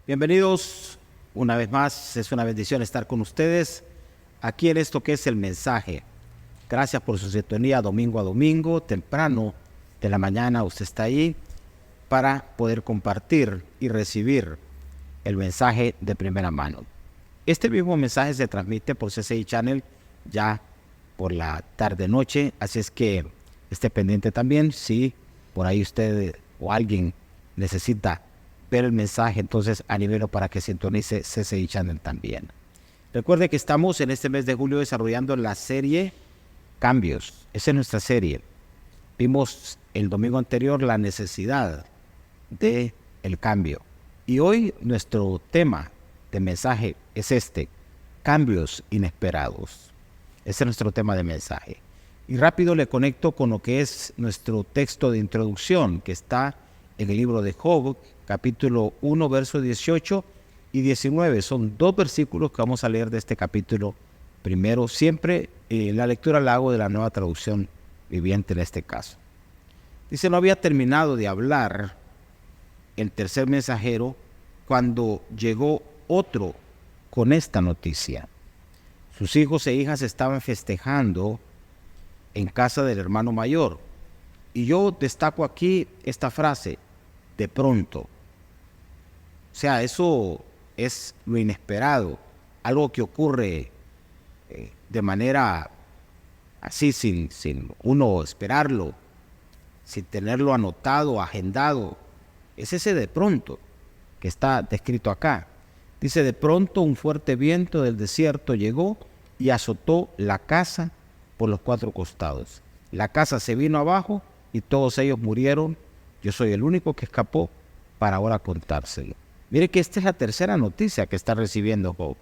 Bienvenidos una vez más, es una bendición estar con ustedes aquí en esto que es el mensaje. Gracias por su sintonía domingo a domingo, temprano de la mañana usted está ahí para poder compartir y recibir el mensaje de primera mano. Este mismo mensaje se transmite por CCI Channel ya por la tarde-noche, así es que esté pendiente también si por ahí usted o alguien necesita ver el mensaje, entonces anímelo para que sintonice CCI Channel también. Recuerde que estamos en este mes de julio desarrollando la serie Cambios. Esa es nuestra serie. Vimos el domingo anterior la necesidad del cambio. Y hoy nuestro tema de mensaje es cambios inesperados. Ese es nuestro tema de mensaje. Y rápido le conecto con lo que es nuestro texto de introducción que está en el libro de Job, capítulo 1, versos 18 y 19. Son dos versículos que vamos a leer de este capítulo primero. Siempre la lectura la hago de la Nueva Traducción Viviente en este caso. Dice, no había terminado de hablar el tercer mensajero cuando llegó otro con esta noticia. Sus hijos e hijas estaban festejando en casa del hermano mayor. Y yo destaco aquí esta frase, de pronto. O sea, eso es lo inesperado, algo que ocurre de manera así, sin uno esperarlo, sin tenerlo anotado, agendado. Es ese de pronto que está descrito acá. Dice, de pronto un fuerte viento del desierto llegó y azotó la casa por los cuatro costados. La casa se vino abajo y todos ellos murieron. Yo soy el único que escapó para ahora contárselo. Mire que esta es la tercera noticia que está recibiendo Job.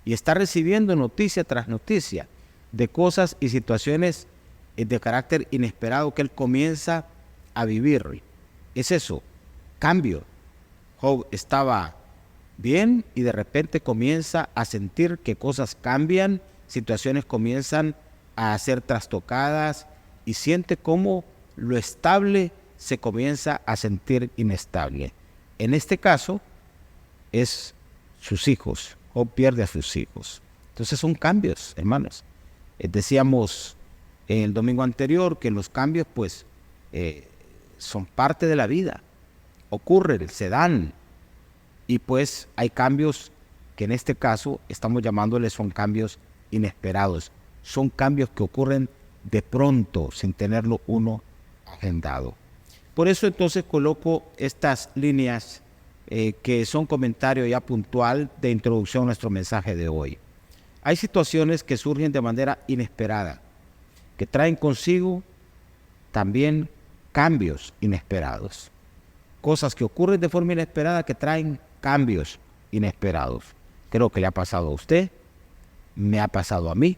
Y está recibiendo noticia tras noticia de cosas y situaciones de carácter inesperado que él comienza a vivir. Es eso, cambio. Job estaba bien y de repente comienza a sentir que cosas cambian, situaciones comienzan a ser trastocadas y siente cómo lo estable se comienza a sentir inestable. En este caso es sus hijos. Job pierde a sus hijos. Entonces son cambios, hermanos. Decíamos en el domingo anterior que los cambios pues son parte de la vida. Ocurren, se dan. Y pues hay cambios que en este caso estamos llamándoles son cambios inesperados. Son cambios que ocurren de pronto sin tenerlo uno agendado. Por eso entonces coloco estas líneas que son comentario ya puntual de introducción a nuestro mensaje de hoy. Hay situaciones que surgen de manera inesperada, que traen consigo también cambios inesperados. Cosas que ocurren de forma inesperada que traen cambios inesperados. Creo que le ha pasado a usted, me ha pasado a mí.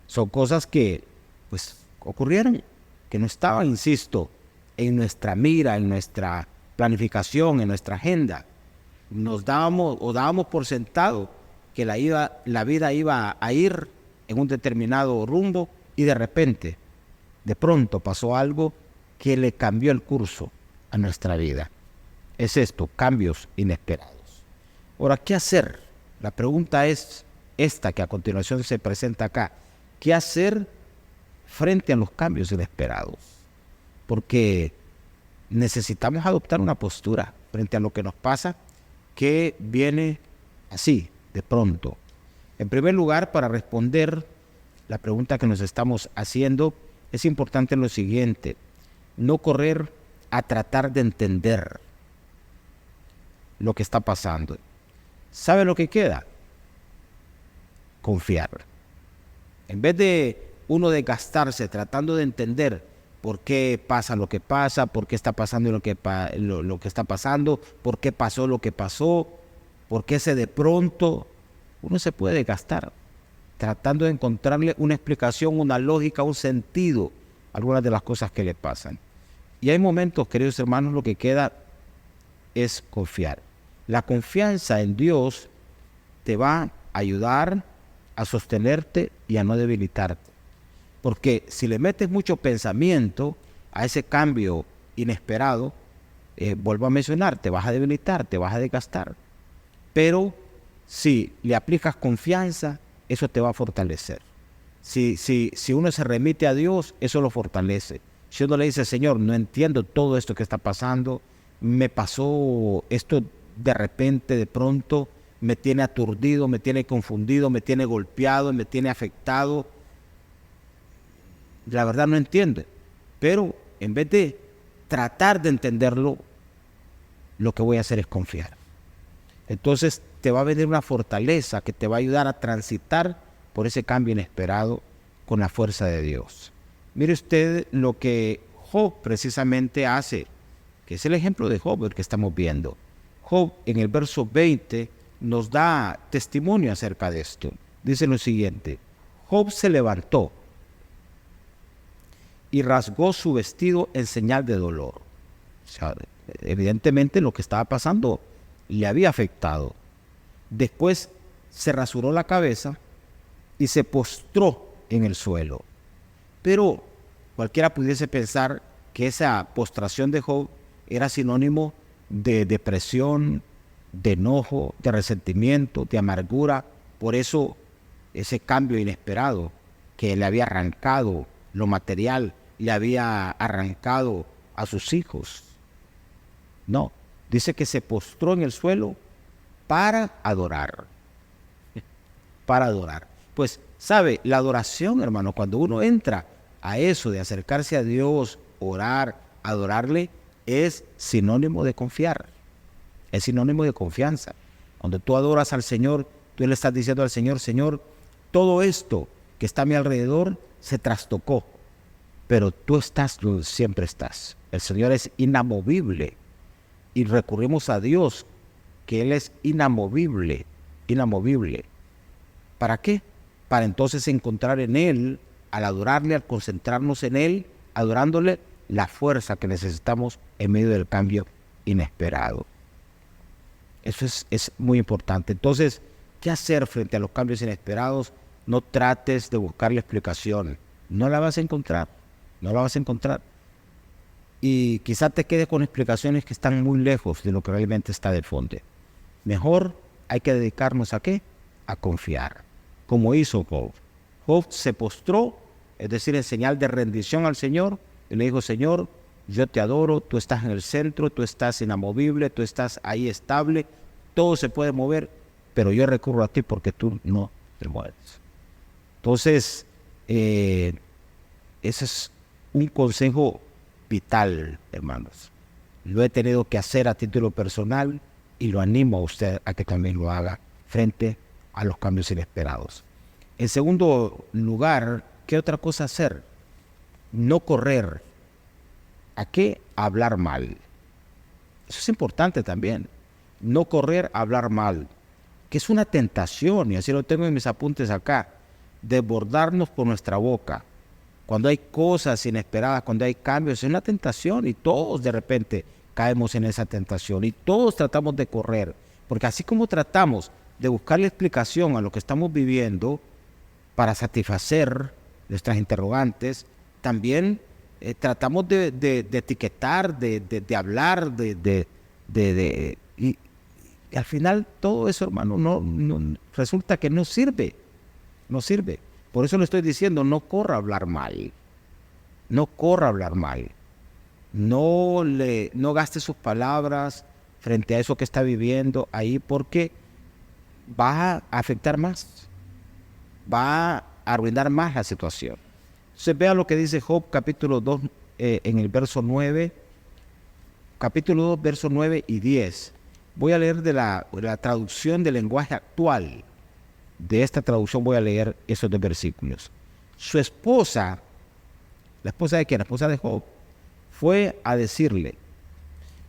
Son cosas que pues ocurrieron, que no estaban, insisto, en nuestra mira, en nuestra planificación, en nuestra agenda. Nos dábamos por sentado que la vida iba a ir en un determinado rumbo y de repente, de pronto pasó algo que le cambió el curso a nuestra vida. Es esto, cambios inesperados. Ahora, ¿qué hacer? La pregunta es esta que a continuación se presenta acá. ¿Qué hacer frente a los cambios inesperados? Porque necesitamos adoptar una postura frente a lo que nos pasa que viene así, de pronto. En primer lugar, para responder la pregunta que nos estamos haciendo, es importante lo siguiente: no correr a tratar de entender lo que está pasando. ¿Sabe lo que queda? Confiar. En vez de uno desgastarse tratando de entender por qué pasa lo que pasa, por qué está pasando lo que está pasando, por qué pasó lo que pasó, por qué de pronto, uno se puede desgastar tratando de encontrarle una explicación, una lógica, un sentido a algunas de las cosas que le pasan. Y hay momentos, queridos hermanos, lo que queda es confiar. La confianza en Dios te va a ayudar a sostenerte y a no debilitarte. Porque si le metes mucho pensamiento a ese cambio inesperado, vuelvo a mencionar, te vas a debilitar, te vas a desgastar. Pero si le aplicas confianza, eso te va a fortalecer. Si uno se remite a Dios, eso lo fortalece. Si uno le dice, Señor, no entiendo todo esto que está pasando, me pasó esto de repente, de pronto, me tiene aturdido, me tiene confundido, me tiene golpeado, me tiene afectado. La verdad no entiende. Pero en vez de tratar de entenderlo, lo que voy a hacer es confiar. Entonces te va a venir una fortaleza que te va a ayudar a transitar por ese cambio inesperado con la fuerza de Dios. Mire usted lo que Job precisamente hace, que es el ejemplo de Job el que estamos viendo. Job en el verso 20 nos da testimonio acerca de esto. Dice lo siguiente: Job se levantó y rasgó su vestido en señal de dolor. O sea, evidentemente lo que estaba pasando le había afectado. Después se rasuró la cabeza y se postró en el suelo. Pero cualquiera pudiese pensar que esa postración de Job era sinónimo de depresión, de enojo, de resentimiento, de amargura. Por eso ese cambio inesperado que le había arrancado lo material, le había arrancado a sus hijos. No, dice que se postró en el suelo para adorar. Para adorar. Pues, ¿sabe? La adoración, hermano, cuando uno entra a eso de acercarse a Dios, orar, adorarle, es sinónimo de confiar. Es sinónimo de confianza. Cuando tú adoras al Señor, tú le estás diciendo al Señor, Señor, todo esto que está a mi alrededor se trastocó, pero tú estás donde siempre estás. El Señor es inamovible y recurrimos a Dios, que Él es inamovible, inamovible. ¿Para qué? Para entonces encontrar en Él, al adorarle, al concentrarnos en Él, adorándole, la fuerza que necesitamos en medio del cambio inesperado. Eso es muy importante. Entonces, ¿qué hacer frente a los cambios inesperados? No trates de buscar la explicación. No la vas a encontrar. No la vas a encontrar. Y quizás te quedes con explicaciones que están muy lejos de lo que realmente está de fondo. Mejor hay que dedicarnos ¿a qué? A confiar. Como hizo Job. Job se postró, es decir, en señal de rendición al Señor, y le dijo, Señor, yo te adoro, tú estás en el centro, tú estás inamovible, tú estás ahí estable, todo se puede mover, pero yo recurro a ti porque tú no te mueves. Entonces, ese es un consejo vital, hermanos. Lo he tenido que hacer a título personal y lo animo a usted a que también lo haga frente a los cambios inesperados. En segundo lugar, ¿qué otra cosa hacer? No correr. ¿A qué? A hablar mal. Eso es importante también. No correr a hablar mal, que es una tentación, y así lo tengo en mis apuntes acá, desbordarnos por nuestra boca. Cuando hay cosas inesperadas, cuando hay cambios, es una tentación y todos de repente caemos en esa tentación y todos tratamos de correr, porque así como tratamos de buscarle explicación a lo que estamos viviendo para satisfacer nuestras interrogantes, también tratamos de etiquetar, de hablar, y al final todo eso, hermano, no resulta que no sirve. No sirve. Por eso le estoy diciendo, no corra a hablar mal. No corra a hablar mal. No gaste sus palabras frente a eso que está viviendo ahí, porque va a afectar más. Va a arruinar más la situación. Entonces vea lo que dice Job capítulo 2 en el verso 9. Capítulo 2, verso 9 y 10. Voy a leer de la traducción del lenguaje actual. De esta traducción voy a leer esos dos versículos. Su esposa, ¿la esposa de quién? La esposa de Job, fue a decirle,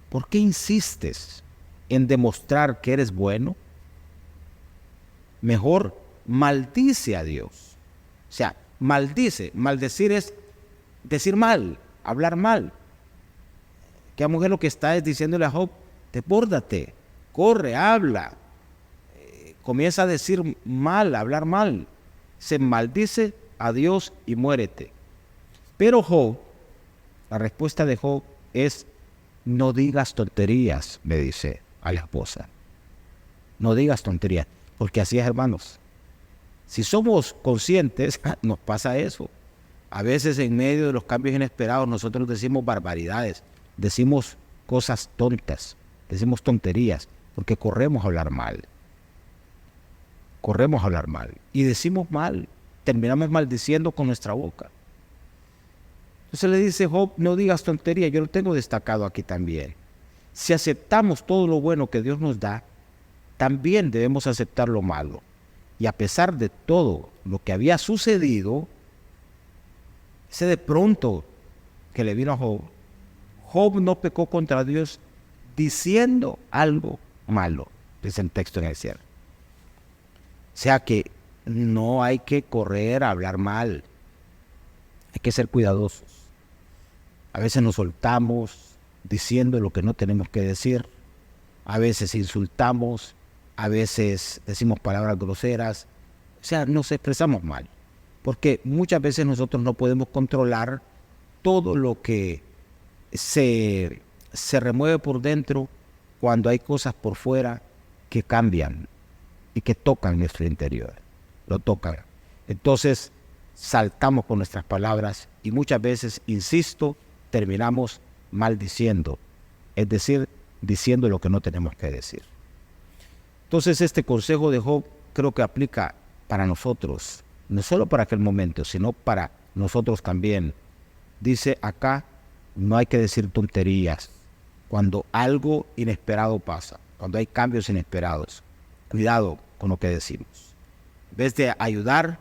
¿por qué insistes en demostrar que eres bueno? Mejor maldice a Dios. O sea, maldice. Maldecir es decir mal, hablar mal. Que la mujer lo que está es diciéndole a Job, desbórdate, corre, habla. Comienza a decir mal, a hablar mal. Se maldice a Dios y muérete. Pero Job, la respuesta de Job es, no digas tonterías, me dice a la esposa. no digas tonterías, porque así es, hermanos. Si somos conscientes, nos pasa eso. A veces en medio de los cambios inesperados nosotros decimos barbaridades, decimos cosas tontas, decimos tonterías, porque corremos a hablar mal. Corremos a hablar mal y decimos mal, terminamos maldiciendo con nuestra boca. Entonces le dice Job, no digas tonterías, yo lo tengo destacado aquí también. Si aceptamos todo lo bueno que Dios nos da, también debemos aceptar lo malo. Y a pesar de todo lo que había sucedido, ese de pronto que le vino a Job, Job no pecó contra Dios diciendo algo malo, dice el texto en el cierre. O sea que no hay que correr a hablar mal, hay que ser cuidadosos. A veces nos soltamos diciendo lo que no tenemos que decir, a veces insultamos, a veces decimos palabras groseras, o sea, nos expresamos mal, porque muchas veces nosotros no podemos controlar todo lo que se remueve por dentro cuando hay cosas por fuera que cambian y que tocan nuestro interior, lo tocan. Entonces saltamos con nuestras palabras y muchas veces, insisto, terminamos maldiciendo, es decir, diciendo lo que no tenemos que decir. Entonces este consejo de Job creo que aplica para nosotros, no solo para aquel momento, sino para nosotros también. Dice acá, no hay que decir tonterías cuando algo inesperado pasa, cuando hay cambios inesperados. Cuidado con lo que decimos. En vez de ayudar,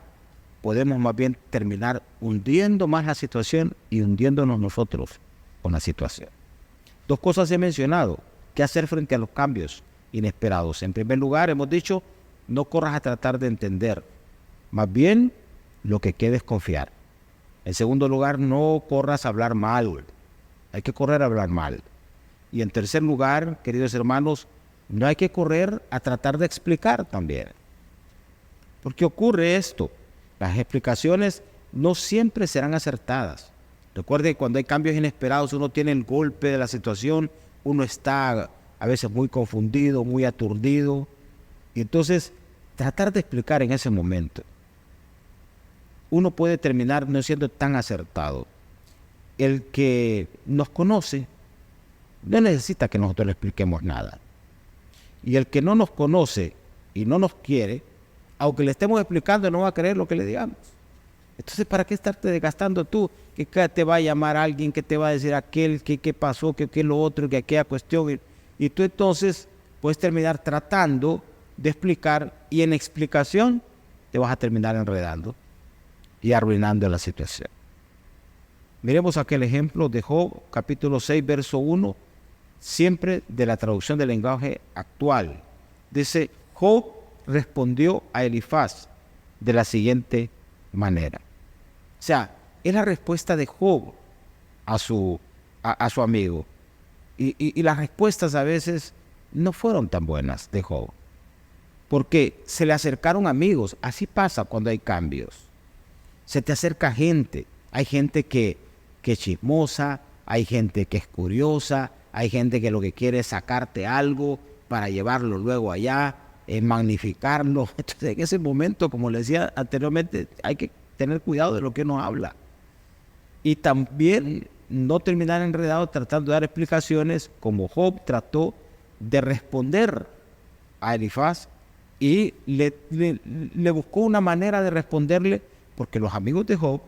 podemos más bien terminar hundiendo más la situación y hundiéndonos nosotros con la situación. Dos cosas he mencionado. ¿Qué hacer frente a los cambios inesperados? En primer lugar, hemos dicho, no corras a tratar de entender. Más bien, lo que queda es confiar. En segundo lugar, no corras a hablar mal. Hay que correr a hablar mal. Y en tercer lugar, queridos hermanos, no hay que correr a tratar de explicar también. Porque ocurre esto. Las explicaciones no siempre serán acertadas. Recuerde que cuando hay cambios inesperados, uno tiene el golpe de la situación, uno está a veces muy confundido, muy aturdido. Y entonces, tratar de explicar en ese momento, uno puede terminar no siendo tan acertado. El que nos conoce no necesita que nosotros le expliquemos nada. Y el que no nos conoce y no nos quiere, aunque le estemos explicando, no va a creer lo que le digamos. Entonces, ¿para qué estarte desgastando tú? Que te va a llamar alguien, que te va a decir aquel, que qué pasó, que qué lo otro, que aquella cuestión. Y tú entonces puedes terminar tratando de explicar y en explicación te vas a terminar enredando y arruinando la situación. Miremos aquel ejemplo de Job, capítulo 6, verso 1, siempre de la traducción del lenguaje actual. Dice, Job respondió a Elifaz de la siguiente manera. O sea, es la respuesta de Job a su amigo. Y las respuestas a veces no fueron tan buenas de Job, porque se le acercaron amigos. Así pasa cuando hay cambios. Se te acerca gente. Hay gente que es chismosa, hay gente que es curiosa, hay gente que lo que quiere es sacarte algo para llevarlo luego allá, magnificarlo. Entonces, en ese momento, como les decía anteriormente, hay que tener cuidado de lo que uno habla. Y también no terminar enredado tratando de dar explicaciones, como Job trató de responder a Elifaz y le buscó una manera de responderle, porque los amigos de Job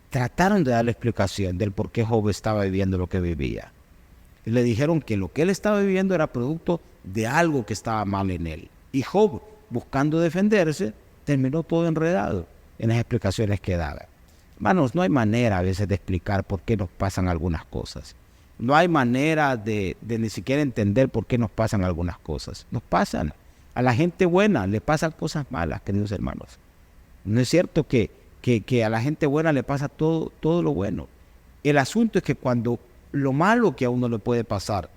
trataron de darle explicación del por qué Job estaba viviendo lo que vivía. Y le dijeron que lo que él estaba viviendo era producto de algo que estaba mal en él. Y Job, buscando defenderse, terminó todo enredado en las explicaciones que daba. Hermanos, no hay manera a veces de explicar por qué nos pasan algunas cosas. No hay manera de ni siquiera entender por qué nos pasan algunas cosas. Nos pasan. A la gente buena le pasan cosas malas, queridos hermanos. No es cierto que a la gente buena le pasa todo lo bueno. El asunto es que cuando lo malo que a uno le puede pasar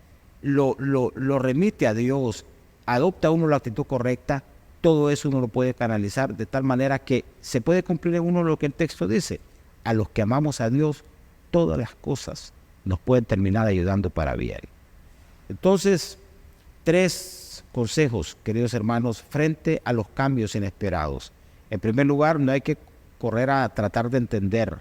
lo remite a Dios, adopta uno la actitud correcta, todo eso uno lo puede canalizar de tal manera que se puede cumplir en uno lo que el texto dice. A los que amamos a Dios, todas las cosas nos pueden terminar ayudando para bien. Entonces, 3 consejos, queridos hermanos, frente a los cambios inesperados. En primer lugar, no hay que correr a tratar de entender.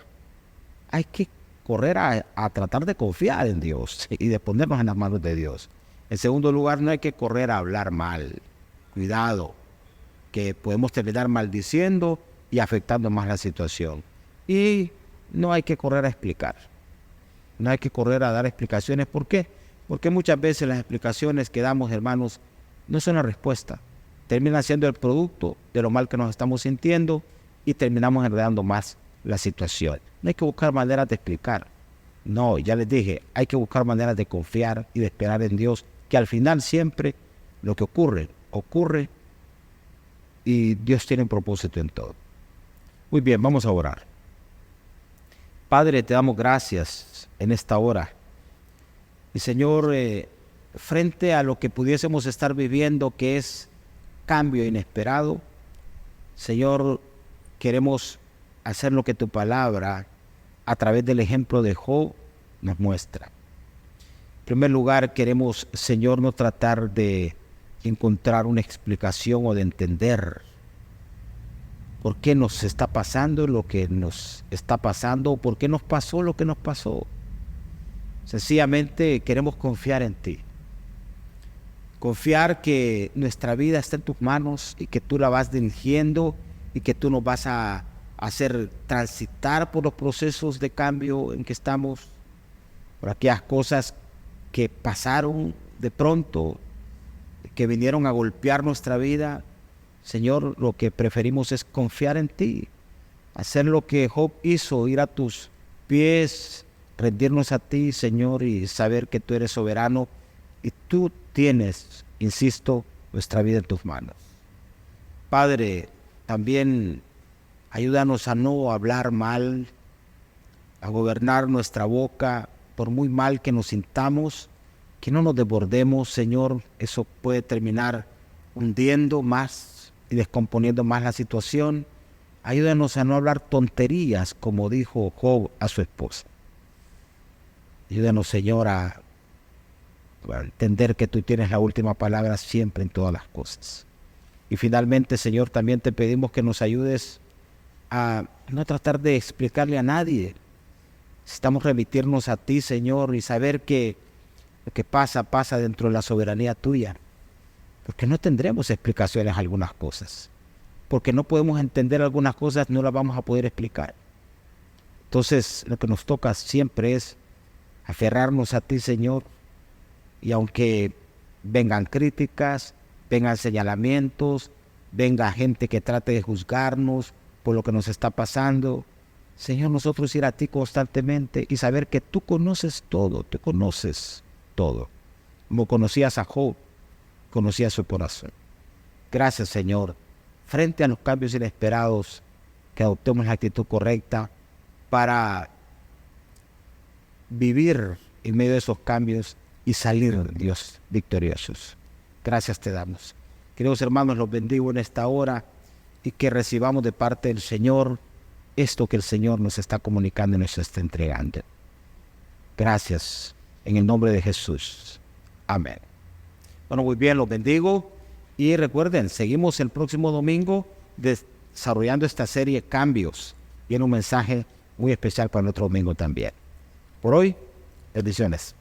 Hay que correr a tratar de confiar en Dios y de ponernos en las manos de Dios. En segundo lugar, no hay que correr a hablar mal. Cuidado, que podemos terminar maldiciendo y afectando más la situación. Y no hay que correr a explicar. No hay que correr a dar explicaciones. ¿Por qué? Porque muchas veces las explicaciones que damos, hermanos, no son la respuesta. Terminan siendo el producto de lo mal que nos estamos sintiendo y terminamos enredando más la situación. No hay que buscar maneras de explicar. No, ya les dije, hay que buscar maneras de confiar y de esperar en Dios, que al final siempre lo que ocurre y Dios tiene un propósito en todo. Muy bien, vamos a orar. Padre, te damos gracias en esta hora. Y Señor, frente a lo que pudiésemos estar viviendo, que es cambio inesperado, Señor, queremos hacer lo que tu palabra, a través del ejemplo de Job, nos muestra. En primer lugar, queremos, Señor, no tratar de encontrar una explicación o de entender por qué nos está pasando lo que nos está pasando o por qué nos pasó lo que nos pasó. Sencillamente queremos confiar en ti. Confiar que nuestra vida está en tus manos y que tú la vas dirigiendo y que tú nos vas a hacer transitar por los procesos de cambio en que estamos, por aquellas cosas que pasaron de pronto, que vinieron a golpear nuestra vida. Señor, lo que preferimos es confiar en ti, hacer lo que Job hizo, ir a tus pies, rendirnos a ti, Señor, y saber que tú eres soberano y tú tienes, insisto, nuestra vida en tus manos. Padre, también ayúdanos a no hablar mal, a gobernar nuestra boca, por muy mal que nos sintamos, que no nos desbordemos, Señor. Eso puede terminar hundiendo más y descomponiendo más la situación. Ayúdanos a no hablar tonterías, como dijo Job a su esposa. Ayúdanos, Señor, a entender que tú tienes la última palabra siempre en todas las cosas. Y finalmente, Señor, también te pedimos que nos ayudes a no tratar de explicarle a nadie. Necesitamos remitirnos a ti, Señor, y saber que lo que pasa dentro de la soberanía tuya. Porque no tendremos explicaciones a algunas cosas. Porque no podemos entender algunas cosas, no las vamos a poder explicar. Entonces, lo que nos toca siempre es aferrarnos a ti, Señor, y aunque vengan críticas, vengan señalamientos, venga gente que trate de juzgarnos por lo que nos está pasando, Señor, nosotros ir a ti constantemente y saber que tú conoces todo, tú conoces todo. Como conocías a Job, conocías su corazón. Gracias, Señor. Frente a los cambios inesperados, que adoptemos la actitud correcta para vivir en medio de esos cambios y salir, Dios, victoriosos. Gracias te damos. Queridos hermanos, los bendigo en esta hora y que recibamos de parte del Señor esto que el Señor nos está comunicando y nos está entregando. Gracias, en el nombre de Jesús. Amén. Bueno, muy bien, los bendigo. Y recuerden, seguimos el próximo domingo desarrollando esta serie Cambios. Viene un mensaje muy especial para nuestro domingo también. Por hoy, bendiciones.